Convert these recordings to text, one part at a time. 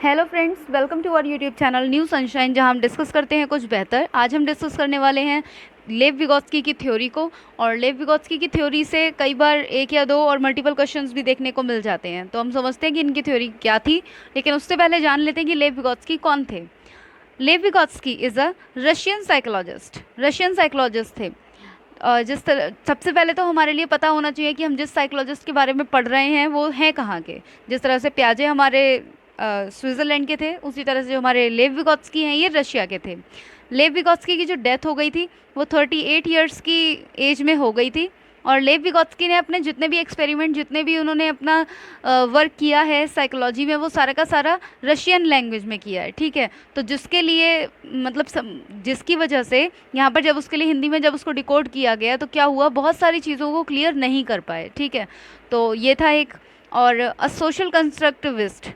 Hello friends, welcome to our YouTube channel new sunshine, जहां हम discuss करते हैं कुछ बेहतर। आज हम डिस्कस करने वाले हैं लेव विगोत्स्की की थ्योरी को। और लेव विगोत्स्की की थ्योरी से कई बार एक या दो और मल्टीपल क्वेश्चंस भी देखने को मिल जाते हैं, तो हम समझते हैं कि इनकी थ्योरी क्या थी। लेकिन उससे पहले जान लेते हैं कि लेव विगोत्स्की कौन थे। लेव विगोत्स्की इज़ अ रशियन साइकोलॉजिस्ट थे। जिस तरह सबसे पहले तो हमारे लिए पता होना चाहिए कि हम जिस साइकोलॉजिस्ट के बारे में पढ़ रहे हैं वो हैं कहाँ के। जिस तरह से प्याजे हमारे स्विट्ज़रलैंड के थे, उसी तरह से जो हमारे लेव विगोत्स्की हैं ये रशिया के थे। लेव विगोत्स्की की जो डेथ हो गई थी वो 38 ईयर्स की एज में हो गई थी। और लेव विगोत्स्की ने अपने जितने भी एक्सपेरिमेंट, जितने भी उन्होंने अपना वर्क किया है साइकोलॉजी में, वो सारा का सारा रशियन लैंग्वेज में किया है। ठीक है, तो जिसके लिए मतलब जिसकी वजह से यहाँ पर जब उसके लिए हिंदी में जब उसको डिकोड किया गया तो क्या हुआ, बहुत सारी चीज़ों को क्लियर नहीं कर पाए। ठीक है, तो ये था एक। और सोशल कंस्ट्रक्टिविस्ट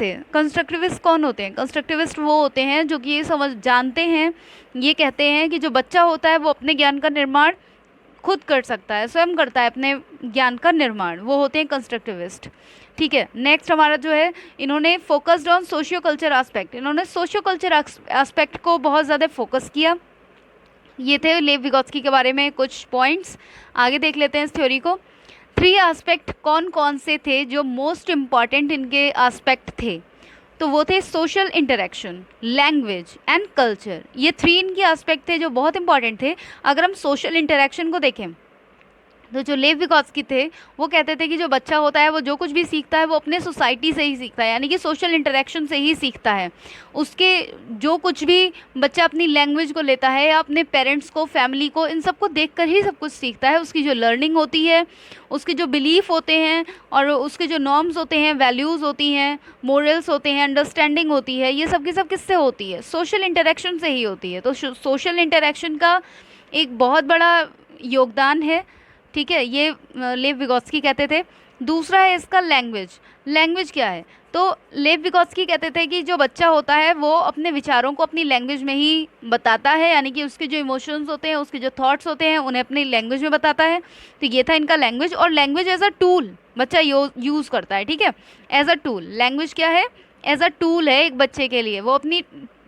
थे। कंस्ट्रक्टिविस्ट कौन होते हैं? कंस्ट्रक्टिविस्ट वो होते हैं जो कि ये समझ जानते हैं, ये कहते हैं कि जो बच्चा होता है वो अपने ज्ञान का निर्माण खुद कर सकता है, स्वयं करता है अपने ज्ञान का निर्माण। वो होते हैं कंस्ट्रक्टिविस्ट। ठीक है, नेक्स्ट हमारा जो है, इन्होंने focused on socio culture aspect. इन्होंने सोशियो कल्चर एस्पेक्ट को बहुत ज़्यादा फोकस किया। ये थे लेव विगोत्स्की के बारे में कुछ पॉइंट्स। आगे देख लेते हैं इस थ्योरी को। 3 एस्पेक्ट कौन कौन से थे जो मोस्ट इम्पॉर्टेंट इनके एस्पेक्ट थे? तो वो थे social interaction, language and culture. ये 3 इनके एस्पेक्ट थे जो बहुत इंपॉर्टेंट थे। अगर हम सोशल इंटरेक्शन को देखें तो जो लेव विगोत्स्की थे वो कहते थे कि जो बच्चा होता है वो जो कुछ भी सीखता है वो अपने सोसाइटी से ही सीखता है, यानी कि सोशल इंटरेक्शन से ही सीखता है। उसके जो कुछ भी बच्चा अपनी लैंग्वेज को लेता है या अपने पेरेंट्स को, फैमिली को, इन सबको देखकर ही सब कुछ सीखता है। उसकी जो लर्निंग होती है, उसके जो बिलीफ होते हैं और उसके जो नॉर्म्स होते हैं, वैल्यूज़ होती हैं, मोरल्स होते हैं, अंडरस्टैंडिंग होती है, ये सब की सब किससे होती है? सोशल इंटरेक्शन से ही होती है। तो सोशल इंटरेक्शन का एक बहुत बड़ा योगदान है। ठीक है, ये लेव विगोत्स्की कहते थे। दूसरा है इसका लैंग्वेज। लैंग्वेज क्या है? तो लेव विगोत्स्की कहते थे कि जो बच्चा होता है वो अपने विचारों को अपनी लैंग्वेज में ही बताता है, यानी कि उसके जो इमोशंस होते हैं, उसके जो थॉट्स होते हैं, उन्हें अपनी लैंग्वेज में बताता है। तो ये था इनका लैंग्वेज। और लैंग्वेज एज अ टूल बच्चा यूज़ करता है। ठीक है, एज अ टूल। लैंग्वेज क्या है? एज अ टूल है एक बच्चे के लिए। वो अपनी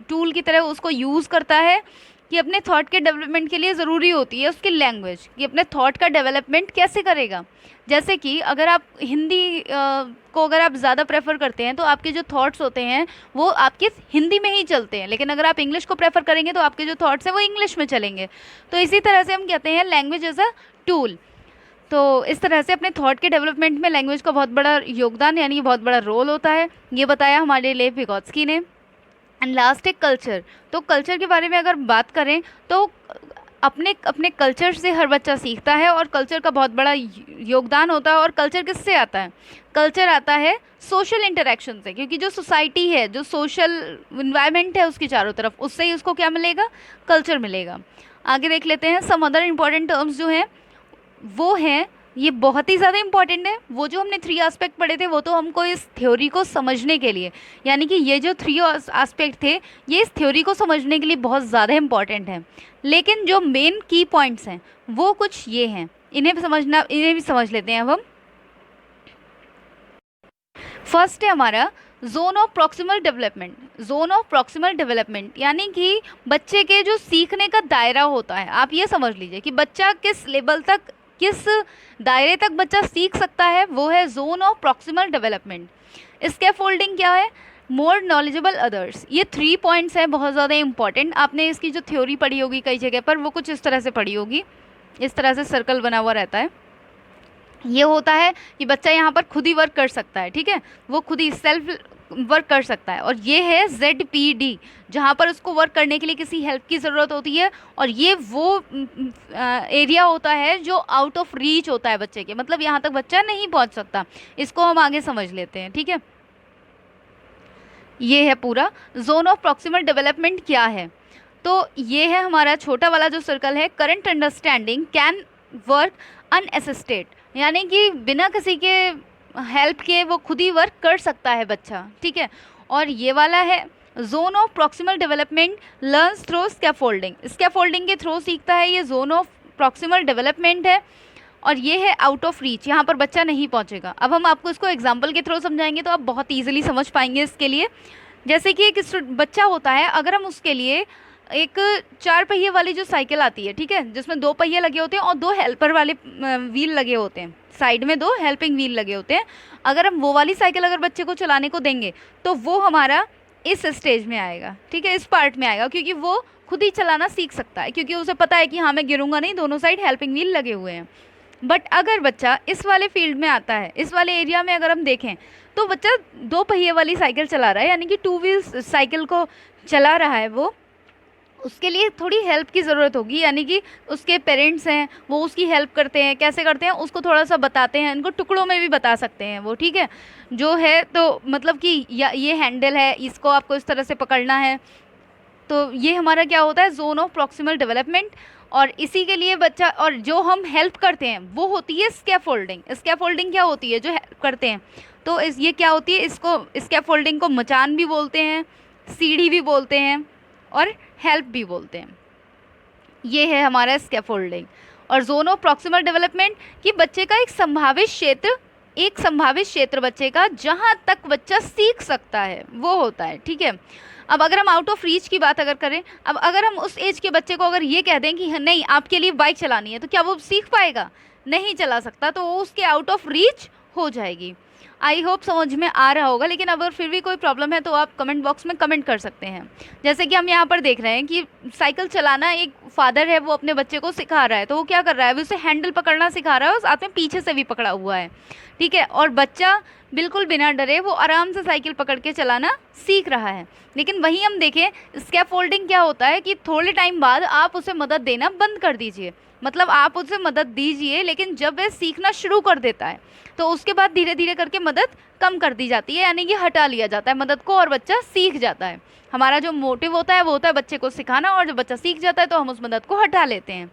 टूल की तरह उसको यूज़ करता है कि अपने थॉट के डेवलपमेंट के लिए ज़रूरी होती है उसकी लैंग्वेज, कि अपने थॉट का डेवलपमेंट कैसे करेगा। जैसे कि अगर आप हिंदी को अगर आप ज़्यादा प्रेफर करते हैं तो आपके जो थॉट्स होते हैं वो आपके हिंदी में ही चलते हैं, लेकिन अगर आप इंग्लिश को प्रेफर करेंगे तो आपके जो थॉट्स हैं वो इंग्लिश में चलेंगे। तो इसी तरह से हम कहते हैं लैंग्वेज एज अ टूल। तो इस तरह से अपने थॉट के डेवलपमेंट में लैंग्वेज का बहुत बड़ा योगदान, यानी बहुत बड़ा रोल होता है। ये बताया हमारे लेव विगोत्स्की ने। एंड लास्ट है कल्चर। तो कल्चर के बारे में अगर बात करें तो अपने अपने कल्चर से हर बच्चा सीखता है और कल्चर का बहुत बड़ा योगदान होता है। और कल्चर किससे आता है? कल्चर आता है सोशल इंटरेक्शन से, क्योंकि जो सोसाइटी है, जो सोशल इन्वायरमेंट है उसकी चारों तरफ, उससे ही उसको क्या मिलेगा? कल्चर मिलेगा। आगे देख लेते हैं सम अदर इम्पॉर्टेंट टर्म्स जो हैं वो हैं, ये बहुत ही ज़्यादा इंपॉर्टेंट है। वो जो हमने 3 एस्पेक्ट पढ़े थे वो तो हमको इस थ्योरी को समझने के लिए, यानी कि ये जो 3 एस्पेक्ट थे ये इस थ्योरी को समझने के लिए बहुत ज़्यादा इंपॉर्टेंट है। लेकिन जो मेन की पॉइंट्स हैं वो कुछ ये हैं, इन्हें भी समझ लेते हैं अब हम। फर्स्ट है हमारा zone of proximal development. Zone of proximal development यानी कि बच्चे के जो सीखने का दायरा होता है, आप ये समझ लीजिए कि बच्चा किस लेवल तक, किस दायरे तक बच्चा सीख सकता है, वो है zone of proximal development. Scaffolding क्या है? More knowledgeable others. ये 3 पॉइंट्स हैं बहुत ज़्यादा इंपॉर्टेंट। आपने इसकी जो थ्योरी पढ़ी होगी कई जगह पर, वो कुछ इस तरह से पढ़ी होगी, इस तरह से सर्कल बना हुआ रहता है। ये होता है कि बच्चा यहाँ पर खुद ही वर्क कर सकता है। ठीक है, वो खुद ही सेल्फ वर्क कर सकता है। और ये है ZPD, जहाँ पर उसको वर्क करने के लिए किसी हेल्प की ज़रूरत होती है। और ये वो एरिया होता है जो आउट ऑफ रीच होता है बच्चे के, मतलब यहाँ तक बच्चा नहीं पहुँच सकता। इसको हम आगे समझ लेते हैं। ठीक है, ये है पूरा जोन ऑफ प्रॉक्सिमल डेवलपमेंट क्या है। तो ये है हमारा छोटा वाला जो सर्कल है, current understanding can work unassisted, यानी कि बिना किसी के हेल्प के वो खुद ही वर्क कर सकता है बच्चा। ठीक है, और ये वाला है zone of proximal development learns through scaffolding. Scaffolding के थ्रू सीखता है, ये जोन ऑफ प्रॉक्सिमल डेवलपमेंट है। और ये है आउट ऑफ रीच, यहाँ पर बच्चा नहीं पहुँचेगा। अब हम आपको इसको एग्जाम्पल के थ्रू समझाएंगे तो आप बहुत ईजिली समझ पाएंगे इसके लिए। जैसे कि एक बच्चा होता है, अगर हम उसके लिए एक 4 पहिए वाली जो साइकिल आती है, ठीक है, जिसमें 2 पहिए लगे होते हैं और 2 हेल्पर वाले व्हील लगे होते हैं, साइड में 2 हेल्पिंग व्हील लगे होते हैं, अगर हम वो वाली साइकिल अगर बच्चे को चलाने को देंगे तो वो हमारा इस स्टेज में आएगा, ठीक है, इस पार्ट में आएगा, क्योंकि वो खुद ही चलाना सीख सकता है, क्योंकि उसे पता है कि हाँ मैं गिरूंगा नहीं, दोनों साइड हेल्पिंग व्हील लगे हुए हैं। बट अगर बच्चा इस वाले फील्ड में आता है, इस वाले एरिया में अगर हम देखें, तो बच्चा 2 पहिए वाली साइकिल चला रहा है, यानी कि 2 व्हील्स साइकिल को चला रहा है, वो उसके लिए थोड़ी हेल्प की ज़रूरत होगी, यानी कि उसके पेरेंट्स हैं वो उसकी हेल्प करते हैं, कैसे करते हैं उसको थोड़ा सा बताते हैं, इनको टुकड़ों में भी बता सकते हैं वो, ठीक है, जो है तो मतलब कि ये हैंडल है, इसको आपको इस तरह से पकड़ना है। तो ये हमारा क्या होता है, जोन ऑफ प्रॉक्सिमल डेवलपमेंट। और इसी के लिए बच्चा, और जो हम हेल्प करते हैं वो होती है स्कैफोल्डिंग। स्कैफोल्डिंग क्या होती है, जो हेल्प करते हैं, तो ये क्या होती है, इसको स्कैफोल्डिंग को मचान भी बोलते हैं, सीढ़ी भी बोलते हैं और हेल्प भी बोलते हैं। ये है हमारा स्कैफोल्डिंग। और जोन ऑफ प्रॉक्सिमल डेवलपमेंट कि बच्चे का एक संभावित क्षेत्र बच्चे का जहाँ तक बच्चा सीख सकता है वो होता है, ठीक है। अब अगर हम आउट ऑफ रीच की बात अगर करें, अब अगर हम उस एज के बच्चे को अगर ये कह दें कि नहीं आपके लिए बाइक चलानी है, तो क्या वो सीख पाएगा, नहीं चला सकता, तो वो उसके आउट ऑफ रीच हो जाएगी। आई होप समझ में आ रहा होगा, लेकिन अगर फिर भी कोई प्रॉब्लम है तो आप कमेंट बॉक्स में कमेंट कर सकते हैं। जैसे कि हम यहाँ पर देख रहे हैं कि साइकिल चलाना एक फादर है वो अपने बच्चे को सिखा रहा है, तो वो क्या कर रहा है, वो उसे हैंडल पकड़ना सिखा रहा है और साथ में पीछे से भी पकड़ा हुआ है, ठीक है, और बच्चा बिल्कुल बिना डरे वो आराम से साइकिल पकड़ के चलाना सीख रहा है। लेकिन वहीं हम देखें स्कैफोल्डिंग क्या होता है कि थोड़े टाइम बाद आप उसे मदद देना बंद कर दीजिए, मतलब आप उसे मदद दीजिए, लेकिन जब वह सीखना शुरू कर देता है तो उसके बाद धीरे धीरे करके मदद कम कर दी जाती है, यानी कि हटा लिया जाता है मदद को और बच्चा सीख जाता है। हमारा जो मोटिव होता है वो होता है बच्चे को सिखाना, और जब बच्चा सीख जाता है तो हम उस मदद को हटा लेते हैं।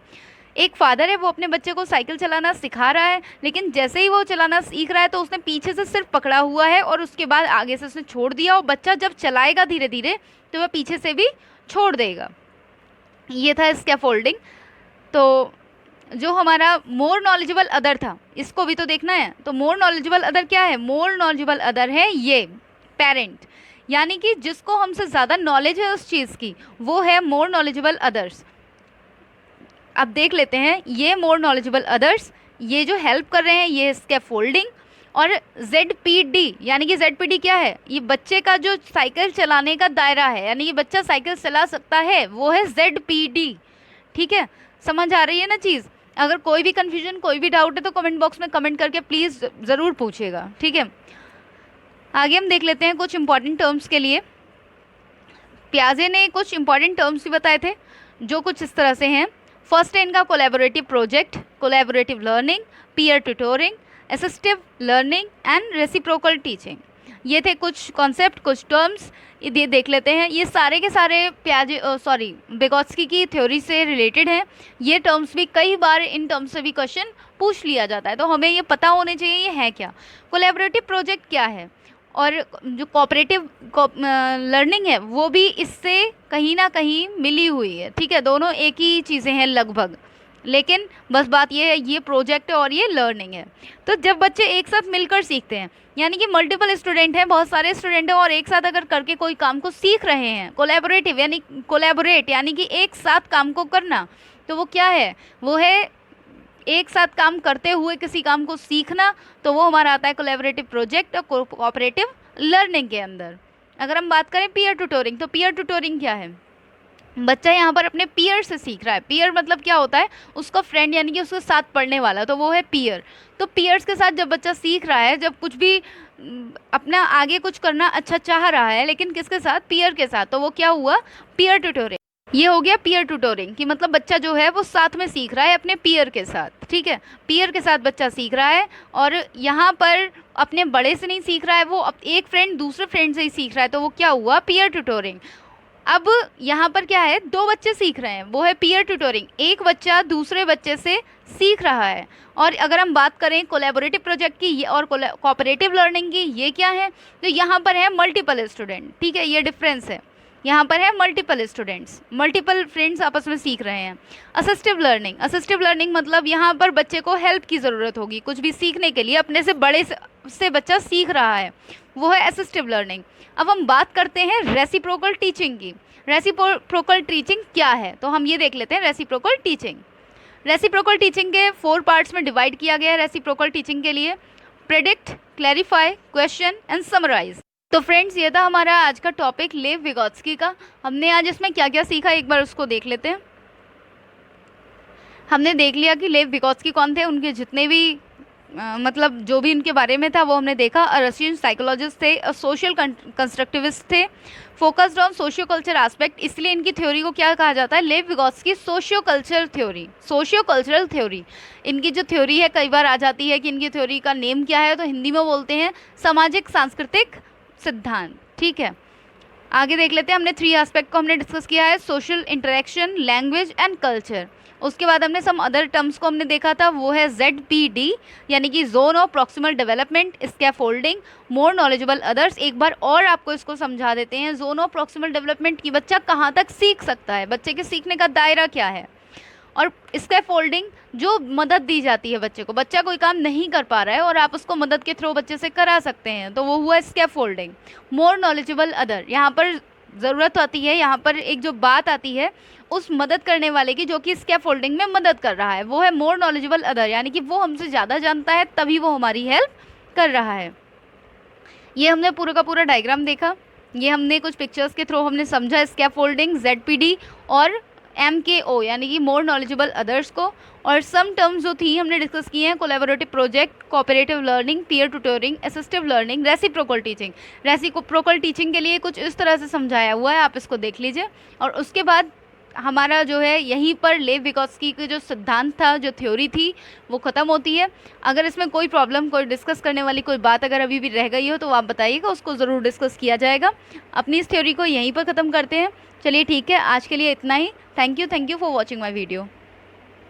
एक फादर है वो अपने बच्चे को साइकिल चलाना सिखा रहा है, लेकिन जैसे ही वो चलाना सीख रहा है तो उसने पीछे से सिर्फ पकड़ा हुआ है और उसके बाद आगे से उसने छोड़ दिया, और बच्चा जब चलाएगा धीरे धीरे तो वह पीछे से भी छोड़ देगा। ये था स्कैफोल्डिंग। तो जो हमारा मोर नॉलेजेबल अदर था, इसको भी तो देखना है। तो मोर नॉलेजेबल अदर क्या है, मोर नॉलेजेबल अदर है ये पेरेंट, यानी कि जिसको हमसे ज़्यादा नॉलेज है उस चीज़ की, वो है मोर नॉलेजेबल अदर्स। अब देख लेते हैं ये मोर नॉलेजेबल अदर्स, ये जो हेल्प कर रहे हैं ये स्कैफोल्डिंग। और ZPD, यानी कि ZPD क्या है, ये बच्चे का जो साइकिल चलाने का दायरा है, यानी कि बच्चा साइकिल चला सकता है, वो है ZPD, ठीक है। समझ आ रही है ना चीज़। अगर कोई भी कन्फ्यूजन कोई भी डाउट है तो कमेंट बॉक्स में कमेंट करके प्लीज़ ज़रूर पूछिएगा, ठीक है। आगे हम देख लेते हैं कुछ इंपॉर्टेंट टर्म्स के लिए। प्याजे ने कुछ इंपॉर्टेंट टर्म्स भी बताए थे जो कुछ इस तरह से हैं। फर्स्ट है इनका collaborative project, collaborative learning, peer tutoring, assistive learning and reciprocal teaching. ये थे कुछ कॉन्सेप्ट, कुछ टर्म्स, ये देख लेते हैं। ये सारे के सारे विगोत्स्की की थ्योरी से रिलेटेड हैं। ये टर्म्स भी कई बार इन टर्म्स से भी क्वेश्चन पूछ लिया जाता है, तो हमें ये पता होने चाहिए ये है क्या। कोलैबोरेटिव प्रोजेक्ट क्या है, और जो कोऑपरेटिव लर्निंग है वो भी इससे कहीं ना कहीं मिली हुई है, ठीक है, दोनों एक ही चीज़ें हैं लगभग, लेकिन बस बात ये है ये प्रोजेक्ट है और ये लर्निंग है। तो जब बच्चे एक साथ मिलकर सीखते हैं, यानी कि मल्टीपल स्टूडेंट हैं, बहुत सारे स्टूडेंट हैं और एक साथ अगर करके कोई काम को सीख रहे हैं, कोलैबोरेटिव यानी कोलैबोरेट यानी कि एक साथ काम को करना, तो वो क्या है, वो है एक साथ काम करते हुए किसी काम को सीखना, तो वो हमारा आता है कोलैबोरेटिव प्रोजेक्ट और कोऑपरेटिव लर्निंग के अंदर। अगर हम बात करें पीयर ट्यूटोरिंग, तो पीयर ट्यूटोरिंग क्या है, बच्चा यहाँ पर अपने पीयर से सीख रहा है। पीयर मतलब क्या होता है, उसका फ्रेंड यानी कि उसके साथ पढ़ने वाला, तो वो है पीयर। तो पीयर्स के साथ जब बच्चा सीख रहा है, जब कुछ भी अपना आगे कुछ करना अच्छा चाह रहा है, लेकिन किसके साथ, पीयर के साथ, तो वो क्या हुआ, पीयर ट्यूटोरिंग। ये हो गया पीयर ट्यूटोरिंग कि मतलब बच्चा जो है वो साथ में सीख रहा है अपने पीयर के साथ, ठीक है, पीयर के साथ बच्चा सीख रहा है, और यहाँ पर अपने बड़े से नहीं सीख रहा है, वो एक फ्रेंड दूसरे फ्रेंड से ही सीख रहा है, तो वो क्या हुआ, पीयर ट्यूटोरिंग। अब यहाँ पर क्या है, 2 बच्चे सीख रहे हैं, वो है पीयर ट्यूटोरिंग, एक बच्चा दूसरे बच्चे से सीख रहा है। और अगर हम बात करें कोलैबोरेटिव प्रोजेक्ट की और कोऑपरेटिव लर्निंग की, ये क्या है, तो यहाँ पर है मल्टीपल स्टूडेंट, ठीक है, ये डिफरेंस है। यहाँ पर है मल्टीपल स्टूडेंट्स, मल्टीपल फ्रेंड्स आपस में सीख रहे हैं। असिस्टिव लर्निंग, असिस्टिव लर्निंग मतलब यहाँ पर बच्चे को हेल्प की ज़रूरत होगी कुछ भी सीखने के लिए, अपने से बड़े से बच्चा सीख रहा है, वो है असिस्टिव लर्निंग। अब हम बात करते हैं रेसिप्रोकल टीचिंग की। रेसिप्रोकल टीचिंग क्या है, तो हम ये देख लेते हैं रेसिप्रोकल टीचिंग। रेसिप्रोकल टीचिंग के 4 पार्ट्स में डिवाइड किया गया है रेसिप्रोकल टीचिंग के लिए। Predict, clarify, question and summarise. तो फ्रेंड्स ये था हमारा आज का टॉपिक लेव विगोत्स्की का। हमने आज इसमें क्या क्या सीखा एक बार उसको देख लेते हैं। हमने देख लिया कि लेव विगोत्स्की कौन थे, उनके जितने भी मतलब जो भी उनके बारे में था वो हमने देखा। रशियन साइकोलॉजिस्ट थे, सोशल कंस्ट्रक्टिविस्ट थे, focused on socio culture aspect, इसलिए इनकी थ्योरी को क्या कहा जाता है, Lev Vygotsky socio culture theory, socio cultural theory. इनकी जो थ्योरी है कई बार आ जाती है कि इनकी थ्योरी का नेम क्या है, तो हिंदी में बोलते हैं सामाजिक सांस्कृतिक सिद्धांत। ठीक है, आगे देख लेते हैं। हमने 3 एस्पेक्ट को हमने डिस्कस किया है, social interaction, language and culture. उसके बाद हमने सम अदर टर्म्स को हमने देखा था, वो है ZPD यानी कि zone of proximal development, scaffolding, more knowledgeable others. एक बार और आपको इसको समझा देते हैं। जोन ऑफ प्रॉक्सिमल डेवलपमेंट की बच्चा कहाँ तक सीख सकता है, बच्चे के सीखने का दायरा क्या है, और स्कैफोल्डिंग जो मदद दी जाती है बच्चे को, बच्चा कोई काम नहीं कर पा रहा है और आप उसको मदद के थ्रू बच्चे से करा सकते हैं, तो वो हुआ स्कैफोल्डिंग। मोर नॉलेजेबल अदर, यहाँ पर ज़रूरत आती है, यहाँ पर एक जो बात आती है उस मदद करने वाले की जो कि स्कैफोल्डिंग में मदद कर रहा है, वो है मोर नॉलेजेबल अदर, यानी कि वो हमसे ज़्यादा जानता है तभी वो हमारी हेल्प कर रहा है। ये हमने पूरा का पूरा डायग्राम देखा, ये हमने कुछ पिक्चर्स के थ्रू हमने समझा स्कैफोल्डिंग, ZPD और MKO यानी कि मोर नॉलेजेबल अदर्स को। और सम टर्म्स जो थी हमने डिस्कस किए हैं, collaborative project, cooperative learning, peer tutoring, assistive learning, reciprocal teaching. Reciprocal teaching के लिए कुछ इस तरह से समझाया हुआ है, आप इसको देख लीजिए। और उसके बाद हमारा जो है यहीं पर लेव विगोत्स्की के जो सिद्धांत था, जो थ्योरी थी, वो ख़त्म होती है। अगर इसमें कोई प्रॉब्लम, कोई डिस्कस करने वाली कोई बात अगर अभी भी रह गई हो तो आप बताइएगा, उसको ज़रूर डिस्कस किया जाएगा। अपनी इस थ्योरी को यहीं पर ख़त्म करते हैं। चलिए ठीक है, आज के लिए इतना ही। Thank you for watching my video.